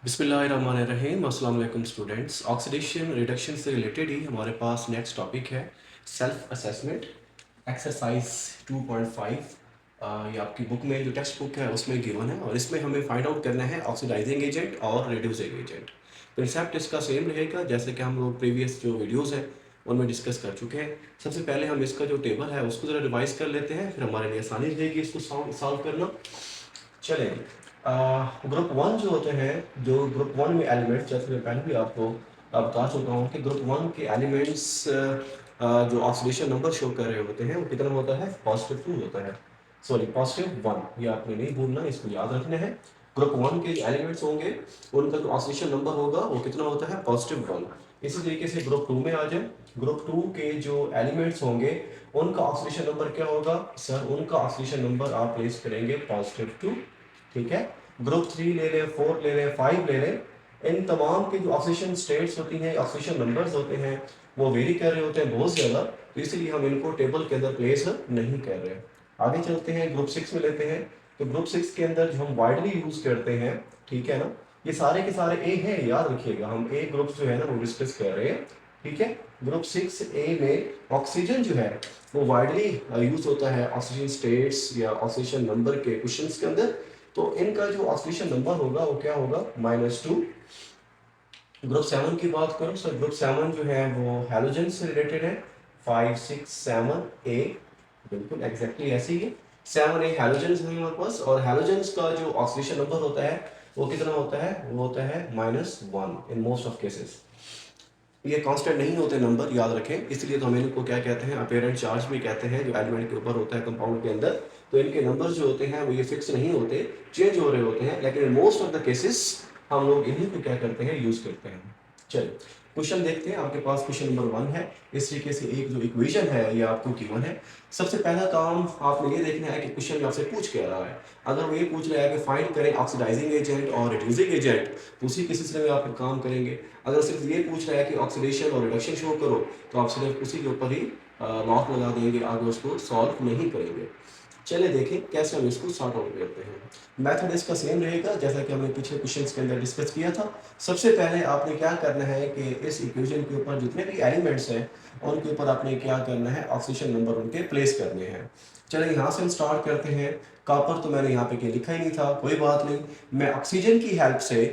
बिस्मिल्लाहिर्रहमानिर्रहीम। अस्सलाम वालेकुम स्टूडेंट्स। ऑक्सीडेशन रिडक्शन से रिलेटेड ही हमारे पास नेक्स्ट टॉपिक है सेल्फ असेसमेंट एक्सरसाइज 2.5। ये आपकी बुक में जो टेक्स्ट बुक है उसमें गिवन है और इसमें हमें फाइंड आउट करना है ऑक्सीडाइजिंग एजेंट और रिड्यूसिंग एजेंट। कंसेप्ट इसका सेम रहेगा जैसे कि हम लोग प्रीवियस जो वीडियोज़ हैं उनमें डिस्कस कर चुके हैं। सबसे पहले हम इसका जो टेबल है उसको ज़रा रिवाइज कर लेते हैं, फिर हमारे लिए आसानी रहेगी इसको सॉल्व करना। चलें, ग्रुप वन जो होते हैं, जो ग्रुप वन में एलिमेंट्स, जैसे मैं पहले भी आपको बता चुका हूँ कि ग्रुप वन के एलिमेंट्स जो ऑक्सीडेशन नंबर शो कर रहे होते हैं वो कितना होता है, +2 होता है। सॉरी, +1। ये आपने नहीं भूलना, इसको याद रखना है। ग्रुप वन के एलिमेंट्स होंगे उनका जो ऑक्सीडेशन नंबर होगा वो कितना होता है, +1। इसी तरीके से ग्रुप टू में आ जाए, ग्रुप टू के जो एलिमेंट्स होंगे उनका ऑक्सीडेशन नंबर क्या होगा सर, उनका ऑक्सीडेशन नंबर आप प्लेस करेंगे +2। ठीक है। ग्रुप 3 ले लें, 4 ले लें, 5 ले लें, इन तमाम के जो ऑक्सीडेशन स्टेट्स होती हैं, ऑक्सीडेशन नंबर्स होते हैं, वो वेरी कर रहे होते हैं बहुत ज़्यादा, तो इसलिए हम इनको टेबल के अंदर प्लेस नहीं कर रहे। आगे चलते हैं, ग्रुप 6 में लेते हैं। तो ग्रुप 6 के अंदर जो हम वाइडली यूज़ करते हैं, ठीक है ना, ये सारे के सारे ए हैं, याद रखिएगा, हम ए ग्रुप जो है ना वो डिस्कस कर रहे हैं। ठीक है। ग्रुप 6A में ऑक्सीजन जो है वो वाइडली यूज होता है ऑक्सीजन स्टेट्स या ऑक्सीजन नंबर के क्वेश्चंस के अंदर। तो इनका जो ऑक्सीडेशन नंबर होगा वो क्या होगा, -2। ग्रुप 7 की बात करूं सर, ग्रुप 7 जो है वो हैलोजन से रिलेटेड है, 5, 6, 7A, बिल्कुल एग्जैक्टली ऐसे ही है। 7A हैलोजन है हमारे पास, और हैलोजन का जो ऑक्सीडेशन नंबर होता है वो कितना होता है, वो होता है -1 इन मोस्ट ऑफ केसेस। ये कांस्टेंट नहीं होते नंबर, याद रखें, इसलिए तो हम इनको क्या कहते हैं, अपेरेंट चार्ज भी कहते हैं, जो एलिमेंट के ऊपर होता है कंपाउंड के अंदर। तो इनके नंबर जो होते हैं वो ये फिक्स नहीं होते, चेंज हो रहे होते हैं, लेकिन मोस्ट ऑफ द केसेस हम लोग इन्हीं को क्या करते हैं, यूज करते हैं। चलिए क्वेश्चन देखते हैं। आपके पास क्वेश्चन नंबर 1 है। इस तरीके से एक जो इक्वेशन है ये आपको गिवन है। सबसे पहला काम आपने ये देखना है कि क्वेश्चन में आपसे पूछ क्या रहा है। अगर वो ये पूछ रहा है कि फाइंड करें ऑक्सीडाइजिंग एजेंट और रिड्यूसिंग एजेंट, तो उसी के सिलसिले में आप एक काम करेंगे। अगर सिर्फ ये पूछ रहा है कि ऑक्सीडेशन और रिडक्शन शो करो, तो आप सिर्फ उसी के ऊपर ही लॉक लगा देंगे, आगे उसको सॉल्व नहीं करेंगे। चलिए देखें कैसे हम इसको सॉर्ट आउट करते हैं। मेथड इसका सेम रहेगा जैसा कि हमने पिछले क्वेश्चंस के अंदर डिस्कस किया था। सबसे पहले आपने क्या करना है कि इस इक्वेशन के ऊपर जितने भी एलिमेंट्स हैं उनके ऊपर आपने क्या करना है, ऑक्सीजन नंबर उनके प्लेस करने हैं। चलिए यहाँ से हम स्टार्ट करते हैं। कॉपर तो मैंने यहाँ पे लिखा ही नहीं था, कोई बात नहीं, मैं ऑक्सीजन की हेल्प से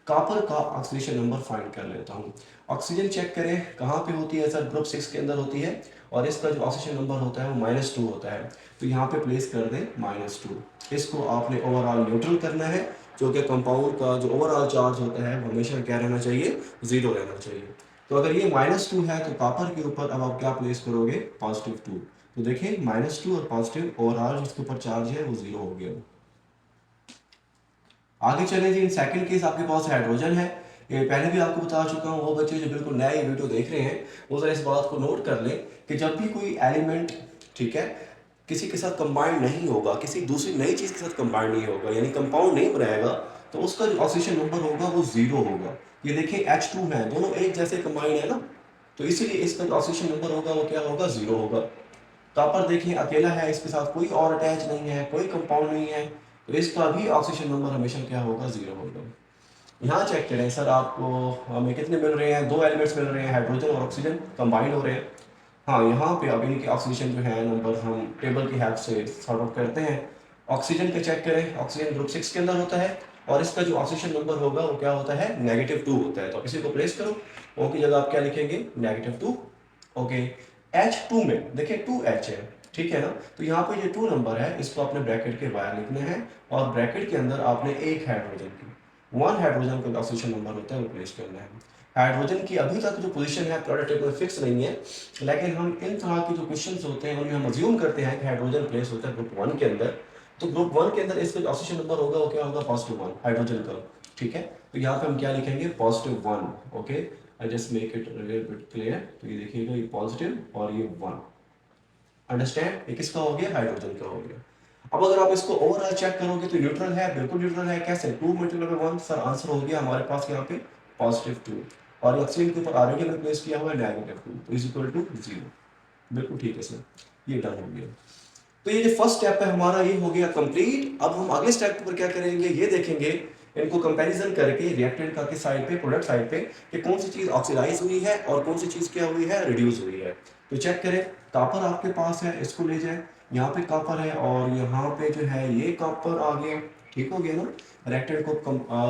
कॉपर का ऑक्सीडेशन नंबर फाइंड कर लेता हूँ। ऑक्सीजन चेक करें कहाँ पे होती है सर, ग्रुप 6 के अंदर होती है, और इसका जो ऑक्सीजन नंबर होता है वो -2 होता है। तो यहाँ पे प्लेस कर दें -2। इसको आपने ओवरऑल न्यूट्रल करना है, जो कि कंपाउंड का जो ओवरऑल चार्ज होता है वो हमेशा क्या रहना चाहिए, 0 रहना चाहिए। तो अगर ये -2 है तो कॉपर के ऊपर अब आप क्या प्लेस करोगे, +2। तो देखिए -2 और पॉजिटिव, ओवरऑल जिसके ऊपर चार्ज है वो 0 हो गया। आगे चले जी, इन सेकंड केस आपके पास हाइड्रोजन है। ये पहले भी आपको बता चुका हूँ, वो बच्चे जो बिल्कुल नया ये वीडियो देख रहे हैं वो जरा इस बात को नोट कर लें कि जब भी कोई एलिमेंट, ठीक है, किसी के साथ कंबाइंड नहीं होगा, किसी दूसरी नई चीज़ के साथ कंबाइंड नहीं होगा, यानी कंपाउंड नहीं बनाएगा, तो उसका जो ऑक्सीजन नंबर होगा वो 0 होगा। ये देखिए H2 है, दोनों एक जैसे कंबाइंड है ना, तो इसीलिए इसका जो ऑक्सीजन नंबर होगा वो क्या होगा, 0 होगा। कॉपर देखिए अकेला है, इसके साथ कोई और अटैच नहीं है, कोई कंपाउंड नहीं है, तो इसका भी ऑक्सीजन नंबर हमेशा क्या होगा, 0 होगा। यहाँ चेक करें सर, आपको हमें कितने मिल रहे हैं, 2 एलिमेंट्स मिल रहे हैं, हाइड्रोजन और ऑक्सीजन कंबाइंड हो रहे हैं। हाँ, यहाँ पे अब इनके ऑक्सीजन जो है नंबर हम टेबल की हेल्प से सॉर्ट आउट करते हैं। ऑक्सीजन का चेक करें, ऑक्सीजन ग्रुप 6 के अंदर होता है, और इसका जो ऑक्सीजन नंबर होगा वो क्या होता है, -2 होता है। तो इसी को प्लेस करो, ओ की जगह आप क्या लिखेंगे, -2। ओके। H2 में देखिए 2H है, ठीक है ना, तो यहाँ पे ये 2 नंबर है, इसको आपने ब्रैकेट के बाहर लिखना है, और ब्रैकेट के अंदर आपने एक हाइड्रोजन की 1 हाइड्रोजन का ऑक्सीजन नंबर होता है वो प्लेस करना है। हाइड्रोजन की अभी तक जो पोजीशन है पीरियोडिक टेबल में फिक्स नहीं है, लेकिन हम इन तरह के जो क्वेश्चंस होते हैं उनमें हम अज्यूम करते हैं कि हाइड्रोजन प्लेस होता है ग्रुप 1 के अंदर। तो ग्रुप 1 के अंदर इसका जो ऑक्सीजन नंबर होगा वो क्या होगा, +1 हाइड्रोजन का। ठीक है, तो यहाँ पे हम क्या लिखेंगे, +1। Okay, I just make it little bit clear. तो ये देखिएगा, ये पॉजिटिव और ये 1, अंडरस्टैंड, ये किसका हो गया, हाइड्रोजन का हो गया। अब अगर आप इसको ओवरऑल चेक करोगे तो न्यूट्रल है, बिल्कुल न्यूट्रल है। कैसे, 2 × 1 सर, आंसर हो गया हमारे पास यहाँ पे +2, और ऑक्सीजन के ऊपर ऑलरेडी हमने प्लेस किया हुआ है -2, तो इज इक्वल टू 0। बिल्कुल ठीक है सर, ये डन हो गया। तो ये जो फर्स्ट स्टेप है हमारा ये हो गया कंप्लीट। अब हम अगले स्टेप पर क्या करेंगे, ये देखेंगे इनको कंपैरिजन करके रिएक्टेंट का किस साइड पे, प्रोडक्ट साइड पे, कि कौन सी चीज़ ऑक्सीडाइज हुई है और कौन सी चीज़ क्या हुई है, रिड्यूस हुई है। तो चेक करें, कॉपर आपके पास है, इसको ले जाए, यहाँ पे कॉपर है और यहाँ पे जो है ये कॉपर आ गया, ठीक हो गया ना। रिएक्टेंट को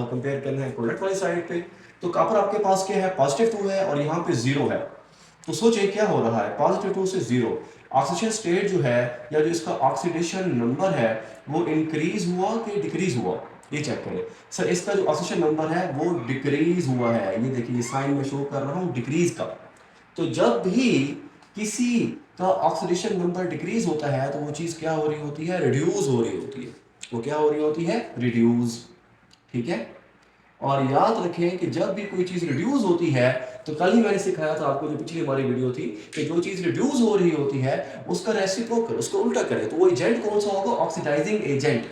कंपेयर करना है प्रोडक्ट वाली साइड पे, तो कॉपर आपके पास क्या है, +2 है और यहाँ पे 0 है। तो सोचिए क्या हो रहा है, +2 से 0, ऑक्सीडेशन स्टेट जो है या जो इसका ऑक्सीडेशन नंबर है वो इंक्रीज हुआ कि डिक्रीज हुआ, ये चेक करें। सर इसका जो ऑक्सीडेशन नंबर है वो डिक्रीज हुआ है, ये देखिए ये साइन में शो कर रहा हूँ डिक्रीज का। तो जब भी किसी का ऑक्सीडेशन नंबर डिक्रीज होता है तो वो चीज़ क्या हो रही होती है, रिड्यूस हो रही होती है। वो क्या हो रही होती है, रिड्यूस, ठीक है। और याद रखें कि जब भी कोई चीज़ रिड्यूस होती है, तो कल ही मैंने सिखाया था आपको, जो पिछली हमारी वीडियो थी, कि जो चीज़ रिड्यूस हो रही होती है उसका रेसिप्रोकल, उसको उल्टा करें, तो वो एजेंट कौन सा होगा, ऑक्सीडाइजिंग एजेंट,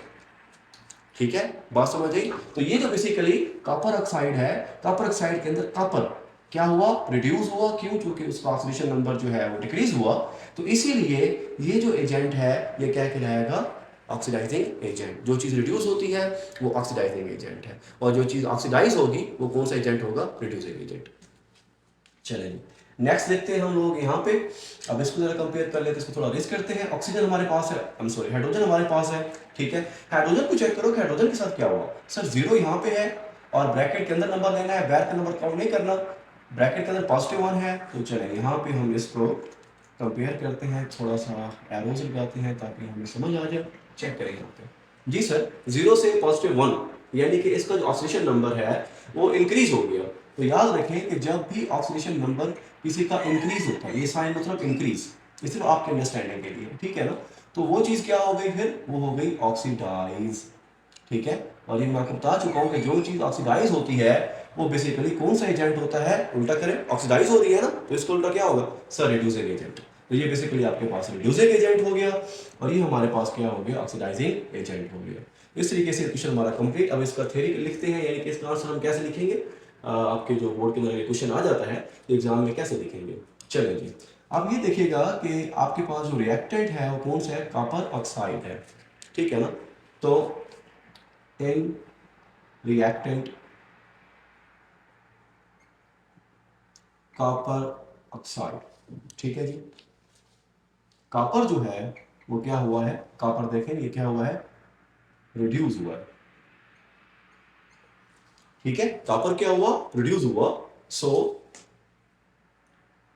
ठीक है। बात समझ आई। तो ये जो बेसिकली कॉपर ऑक्साइड है, कॉपर ऑक्साइड के अंदर कॉपर क्या हुआ, रिड्यूस हुआ, क्यों, क्योंकि उसका ऑक्सीडेशन नंबर जो है वो डिक्रीज हुआ। तो इसीलिए ये जो एजेंट है ये क्या कहलाएगा, ऑक्सीडाइजिंग एजेंट। जो चीज़ रिड्यूस होती है वो ऑक्सीडाइजिंग एजेंट है, और जो चीज़ ऑक्सीडाइज होगी वो कौन सा एजेंट होगा, रिड्यूसिंग एजेंट। चलें नेक्स्ट देखते हैं हम लोग यहाँ पे। अब इसको जरा कंपेयर कर लेते हैं, इसको थोड़ा रेस करते हैं। ऑक्सीजन हमारे पास है, आई एम सॉरी, हाइड्रोजन हमारे पास है, ठीक है। हाइड्रोजन को चेक करो कि हाइड्रोजन के साथ क्या हुआ। सर 0 यहाँ पे है और ब्रैकेट के अंदर नंबर लेना है, बैक का नंबर काउंट नहीं करना, ब्रैकेट के अंदर +1 है। तो चलें यहाँ पे हम इसको कंपेयर करते हैं, थोड़ा सा एरोज लगाते हैं ताकि हमें समझ आ जाए। चेक करें यहाँ पे जी सर, 0 से +1 यानी कि इसका जो ऑक्सीडेशन नंबर है वो इंक्रीज हो गया। तो याद रखें कि जब भी ऑक्सीडेशन नंबर किसी का इंक्रीज होता है, ये साइन मतलब इंक्रीज, ये सिर्फ आपके अंडरस्टैंडिंग के लिए, ठीक है ना। तो वो चीज़ क्या हो गई फिर, वो हो गई ऑक्सीडाइज, ठीक है। और ये मैं आपको बता चुका हूँ कि जो चीज़ ऑक्सीडाइज होती है वो बेसिकली कौन सा एजेंट होता है, उल्टा करें, ऑक्सीडाइज हो रही है ना, तो इसको उल्टा क्या होगा, सर रिड्यूसिंग एजेंट। तो ये बेसिकली आपके पास रिड्यूसिंग एजेंट हो गया और ये हमारे पास क्या हो गया, ऑक्सीडाइजिंग एजेंट हो गया। इस तरीके से क्वेश्चन हमारा कंप्लीट। अब इसका थ्योरी लिखते हैं, यानी कि इसका आंसर हम कैसे लिखेंगे, आपके जो बोर्ड के अंदर क्वेश्चन आ जाता है तो एग्जाम में कैसे लिखेंगे। चलिए जी, अब ये देखिएगा कि आपके पास जो रिएक्टेंट है वो कौन सा है, कॉपर ऑक्साइड है, ठीक है ना। तो इन रिएक्टेंट कॉपर ऑक्साइड, ठीक है जी। कॉपर जो है वो क्या हुआ है, कॉपर देखें ये क्या हुआ है, रिड्यूस हुआ है, ठीक है। कॉपर क्या हुआ, रिड्यूस हुआ। सो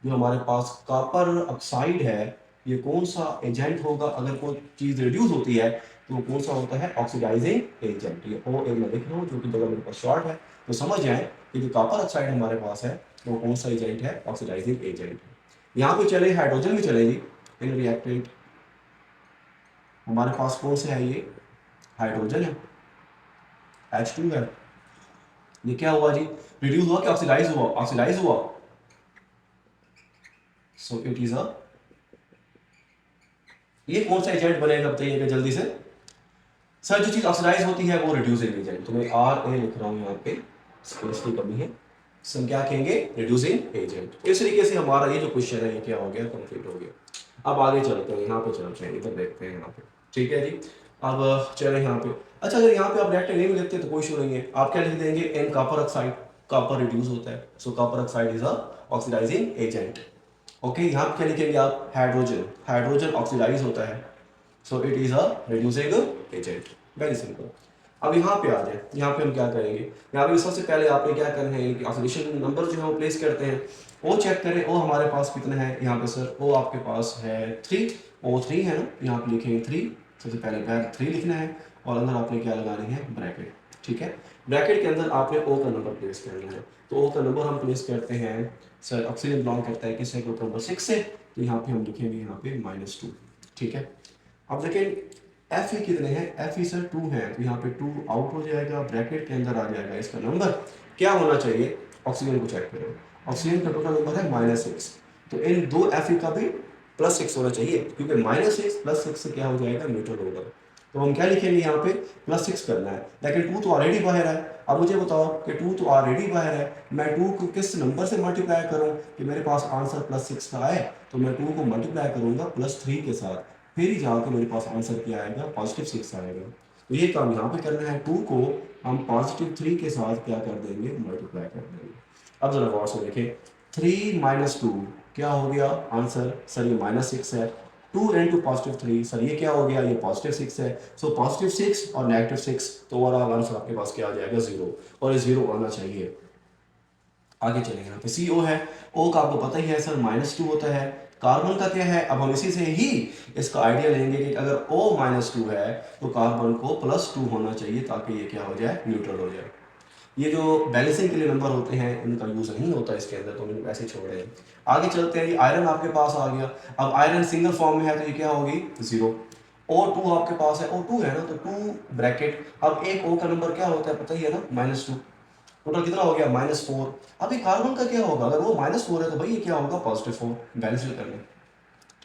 जो हमारे पास कॉपर ऑक्साइड है ये कौन सा एजेंट होगा, अगर कोई चीज़ रिड्यूस होती है तो कौन सा होता है, ऑक्सीडाइजिंग एजेंट। ये ओ ए मैं लिख रहा हूँ जो कि जगह मेरे पास शॉर्ट है, तो समझ जाए कि जो कॉपर ऑक्साइड हमारे पास है वो कौन सा एजेंट है, ऑक्सीडाइजिंग एजेंट है। यहाँ पे चले हाइड्रोजन भी चलेगी इन रिएक्टेंट, हमारे पास कौन सा है, ये हाइड्रोजन है, H2 है। ये क्या हुआ जी, रिड्यूस हुआ कि ऑक्सीडाइज हुआ, ऑक्सीडाइज हुआ। सो इट इज अ, ये कौन सा एजेंट बनेगा बताइएगा जल्दी से। सर जो चीज ऑक्सीडाइज होती है वो रिड्यूसिंग एजेंट, तो मैं RA लिख रहा हूँ यहाँ पे, स्पेस की कमी है। सर क्या कहेंगे, रिड्यूसिंग एजेंट। इस तरीके से हमारा ये जो क्वेश्चन है ये क्या हो गया, कंप्लीट हो गया। अब आगे चलते हैं, यहाँ पे चलते हैं, इधर देखते हैं यहाँ पे, ठीक है जी। अब चले यहाँ पे, अच्छा अगर यहाँ पे आप रिएक्टेंट नहीं भी लिखते तो कोई इशू नहीं है, आप क्या लिख देंगे, an copper oxide, copper reduce होता है, so copper oxide is a oxidising agent. Okay, यहाँ पे क्या लिखेंगे आप, हाइड्रोजन, हाइड्रोजन ऑक्सीडाइज होता है, so it is a reducing agent, very simple. अब यहाँ पे आ जाए, यहाँ पे हम क्या करेंगे, यहाँ पे सबसे पहले आपने क्या करना है कि ऑक्सीडेशन नंबर जो है वो प्लेस करते हैं। ओ चेक करें, ओ हमारे पास कितना है यहाँ पे, सर ओ आपके पास है 3, O3 है ना, यहाँ पे लिखेंगे 3, सबसे पहले बैक 3 लिखना है और अंदर आपने क्या लगानी है, ब्रैकेट, ठीक है। ब्रैकेट के अंदर आपने ओ का नंबर प्लेस करना है, तो ओ का नंबर हम प्लेस करते हैं, सर ऑक्सीजन बिलोंग करता है किससे, ग्रुप नंबर 6 से, तो यहाँ पे हम लिखेंगे यहाँ पे -2, ठीक है। अब देखें Fe कितने हैं, Fe सर 2 है, तो यहाँ पे 2 आउट हो जाएगा, ब्रैकेट के अंदर आ जाएगा इसका नंबर क्या होना चाहिए, ऑक्सीजन को चेक करें, ऑक्सीजन का टोटल नंबर है -6, तो इन दो Fe का भी +6 होना चाहिए, क्योंकि -6 +6 से क्या हो जाएगा, न्यूट्रल होगा। तो हम क्या लिखेंगे यहाँ पे, +6 करना है, लेकिन 2 तो ऑलरेडी बाहर है। अब मुझे बताओ कि 2 तो ऑलरेडी बाहर है, मैं 2 को किस नंबर से मल्टीप्लाई करूँ कि मेरे पास आंसर +6 का आए, तो मैं 2 को मल्टीप्लाई करूँगा +3 के साथ, फिर ही जाकर मेरे पास आंसर क्या आएगा, +6 आएगा। तो ये काम यहाँ पे करना है, 2 को हम पॉजिटिव 3 के साथ क्या कर देंगे, मल्टीप्लाई कर देंगे। अब जरा गौर से देखें, 3 माइनस 2 क्या हो गया आंसर, सर ये -6 है। 2 इंटू पॉजिटिव 3, सर ये क्या हो गया, ये पॉजिटिव 6 है। सो पॉजिटिव 6 और नेगेटिव 6, तो ओवरऑल आंसर आपके पास क्या आ जाएगा, 0, और ये 0 आना चाहिए। आगे चलेंगे, यहाँ पे CO है, O का आपको पता ही है सर -2 होता है। कार्बन का क्या है, अब हम इसी से ही इसका आइडिया लेंगे कि अगर O -2 है तो कार्बन को +2 होना चाहिए ताकि ये क्या हो जाए, न्यूट्रल हो जाए। ये जो बैलेंसिंग के लिए नंबर होते हैं इनका यूज़ नहीं होता इसके अंदर, तो हम ऐसे छोड़ रहे हैं। आगे चलते हैं, ये आयरन आपके पास आ गया। अब आयरन सिंगल फॉर्म में है तो ये क्या होगी, 0। O2 आपके पास है, O2 है ना, तो 2 ब्रैकेट, अब एक O का नंबर क्या होता है पता ही है ना, -2। टोटल कितना हो गया, -4। अभी कार्बन का क्या होगा, अगर वो -4 है तो भाई ये क्या होगा, +4, बैलेंस करना,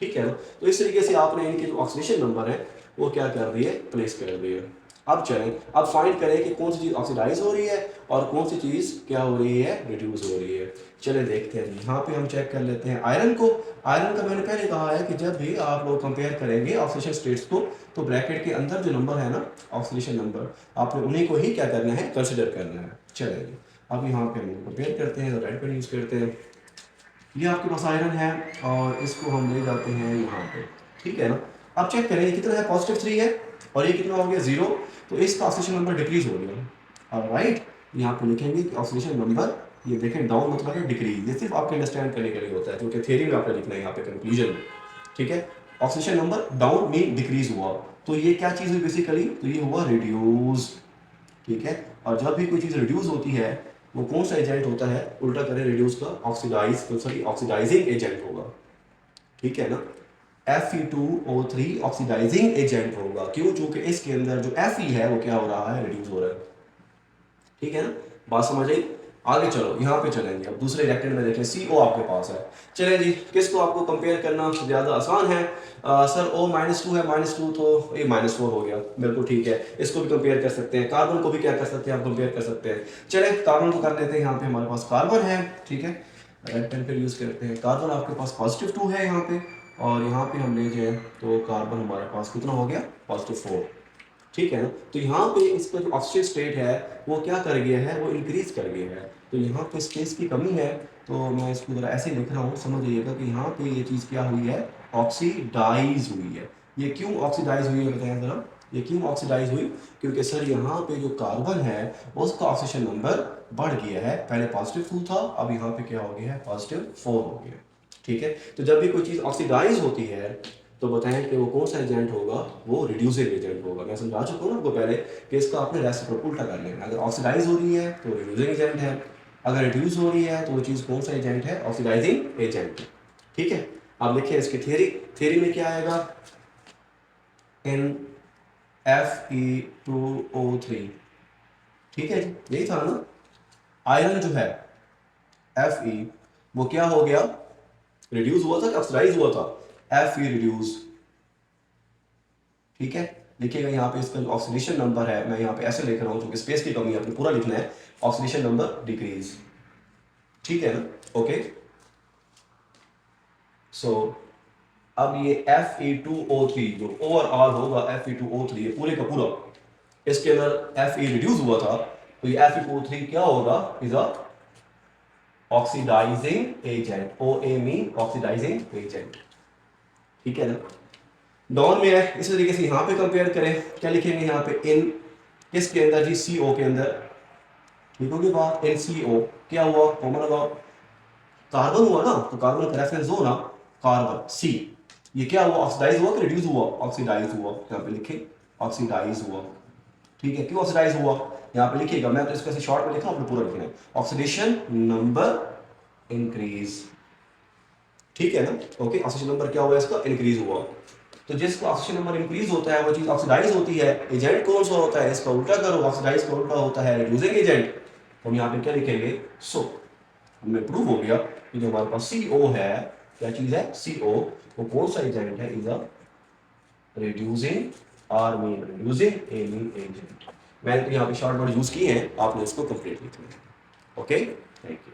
ठीक है ना। तो इस तरीके से आपने इनके जो ऑक्सीडेशन नंबर है वो क्या कर दिए, प्लेस कर दिए। अब चलें, अब फाइंड करें कि कौन सी चीज़ ऑक्सीडाइज हो रही है और कौन सी चीज़ क्या हो रही है, रिड्यूस हो रही है। चले देखते हैं, यहाँ पे हम चेक कर लेते हैं आयरन को। आयरन का मैंने पहले कहा है कि जब भी आप लोग कंपेयर करेंगे ऑक्सीडेशन स्टेट्स को, तो ब्रैकेट के अंदर जो नंबर है ना, ऑक्सीडेशन नंबर, आपने उन्हीं को ही क्या करना है, कंसिडर करना है। चलेंगे, अब यहाँ पे हम कंपेयर करते हैं, तो रेड पेन यूज़ करते हैं। ये आपके पास आयरन है और इसको हम ले जाते हैं यहाँ पे, ठीक है ना। अब चेक करें ये कितना है, +3 है, और ये कितना हो गया, 0। तो इसका ऑक्सीडेशन नंबर डिक्रीज हो गया। राइट, यहाँ पे लिखेंगे कि ऑक्सीडेशन नंबर, ये देखें डाउन मतलब है डिक्रीज, ये सिर्फ आपके अंडरस्टैंड करने के लिए होता है, क्योंकि थ्योरी में आपने लिखना है यहाँ पे कंक्लूजन में, ठीक है। Oxidation number down mean decrease हुआ, तो ये क्या चीज़ हुई बेसिकली, तो ये हुआ रिड्यूस, ठीक है। और जब भी कोई चीज़ रिड्यूस होती है वो कौन सा एजेंट होता है, उल्टा करें रिड्यूस का, ऑक्सीडाइजिंग एजेंट होगा, ठीक है ना। Fe2O3 ऑक्सीडाइजिंग एजेंट होगा, क्यों, चूंकि इसके अंदर जो Fe है वो क्या हो रहा है, रिड्यूस हो रहा है, ठीक है ना। बात समझ आई। आगे चलो, यहाँ पे चलेंगे, अब दूसरे रिएक्टेंट में देखें, CO आपके पास है। चले जी, किसको आपको कंपेयर करना ज़्यादा आसान है, सर O -2 है, -2 तो ये -4 हो गया, बिल्कुल ठीक है। इसको भी कंपेयर कर सकते हैं, कार्बन को भी क्या कर सकते हैं, आप कंपेयर कर सकते हैं। चले कार्बन को कर लेते हैं, यहाँ पे हमारे पास कार्बन है, ठीक है। रेड पेन फिर यूज़ करते हैं, कार्बन आपके पास +2 है यहाँ पे, और यहाँ पे हम ले जाएँ तो कार्बन हमारे पास कितना हो गया, +4, ठीक है ना। तो यहाँ पे इसका जो ऑक्सीजन स्टेट है वो क्या कर गया है, वो इंक्रीज कर गया है। तो यहाँ पे स्पेस की कमी है, तो मैं इसको ज़रा ऐसे लिख रहा हूँ, समझ जाइएगा कि यहाँ पे ये चीज़ क्या हुई है, ऑक्सीडाइज हुई है। ये क्यों ऑक्सीडाइज हुई है बताएं ज़रा, ये क्यों ऑक्सीडाइज हुई, क्योंकि सर यहाँ पे जो कार्बन है उसका ऑक्सीजन नंबर बढ़ गया है, पहले +2 था, अब यहाँ पे क्या हो गया है, +4 हो गया, ठीक है। तो जब भी कोई चीज़ ऑक्सीडाइज होती है तो बताएं कि वो कौन सा एजेंट होगा, वो रिड्यूसिंग एजेंट होगा। मैं समझा चुका हूँ ना आपको पहले कि इसका आपने रेसिप्रोकल उल्टा कर लेना, अगर ऑक्सीडाइज हो रही है तो रिड्यूसिंग एजेंट है, अगर रिड्यूस हो रही है तो वो चीज़ कौन सा एजेंट है, ऑक्सीडाइजिंग एजेंट, ठीक है। अब देखिए इसकी थ्योरी में क्या आएगा, इन Fe2O3, ठीक है जी, यही था ना। आयरन जो है Fe वो क्या हो गया, रिड्यूस हुआ था कि ऑक्सीडाइज हुआ था, Fe रिड्यूस, ठीक है। लिखिएगा यहाँ पे इसका जो ऑक्सीडेशन नंबर है, मैं यहाँ पे ऐसे लिख रहा हूँ क्योंकि स्पेस की कमी है, आपको पूरा लिखना है, ऑक्सीडेशन नंबर डिक्रीज, ठीक है ना, ओके। सो अब ये Fe2O3 जो ओवरऑल होगा, Fe2O3 ये पूरे का पूरा, इसके अंदर Fe रिड्यूस हुआ था, तो ये Fe2O3 क्या होगा, is a oxidising agent, OA mean oxidising agent, ठीक है ना। डाउन में है, इसी तरीके से यहाँ पे कंपेयर करें, क्या लिखेंगे यहाँ पे, इन किसके अंदर जी, CO के अंदर, ठीक होगी बात, NCO क्या हुआ, कॉमन लगाओ, कार्बन हुआ ना, तो कार्बन का रेफरेंस हो ना, कार्बन C, ये क्या हुआ, ऑक्सीडाइज हुआ कि रिड्यूस हुआ, ऑक्सीडाइज हुआ, यहाँ पे लिखे ऑक्सीडाइज हुआ, ठीक है। क्यों ऑक्सीडाइज हुआ, यहाँ पे लिखिएगा, मैं तो इसको ऐसे शॉर्ट में लिखा, आपने पूरा लिखना है, ऑक्सीडेशन नंबर इंक्रीज, ठीक है ना, ओके। ऑक्सीडेशन नंबर क्या हुआ, इसका इंक्रीज हुआ, तो जिसका ऑक्सीजन नंबर इंक्रीज होता है वो चीज ऑक्सीडाइज होती है, एजेंट कौन सा होता है, इसका उल्टा करो, ऑक्सीडाइज का उल्टा होता है रिड्यूसिंग एजेंट। तो हम यहाँ पे क्या लिखेंगे, सो हमें प्रूव हो गया कि जो हमारे पास CO है, क्या चीज है, CO, वो कौन सा एजेंट है, is a reducing, R mean reducing, A mean agent. मैंने तो यहाँ पे शॉर्ट वर्ड यूज किए हैं, आपने इसको कंप्लीट लिखना है, ओके, थैंक यू।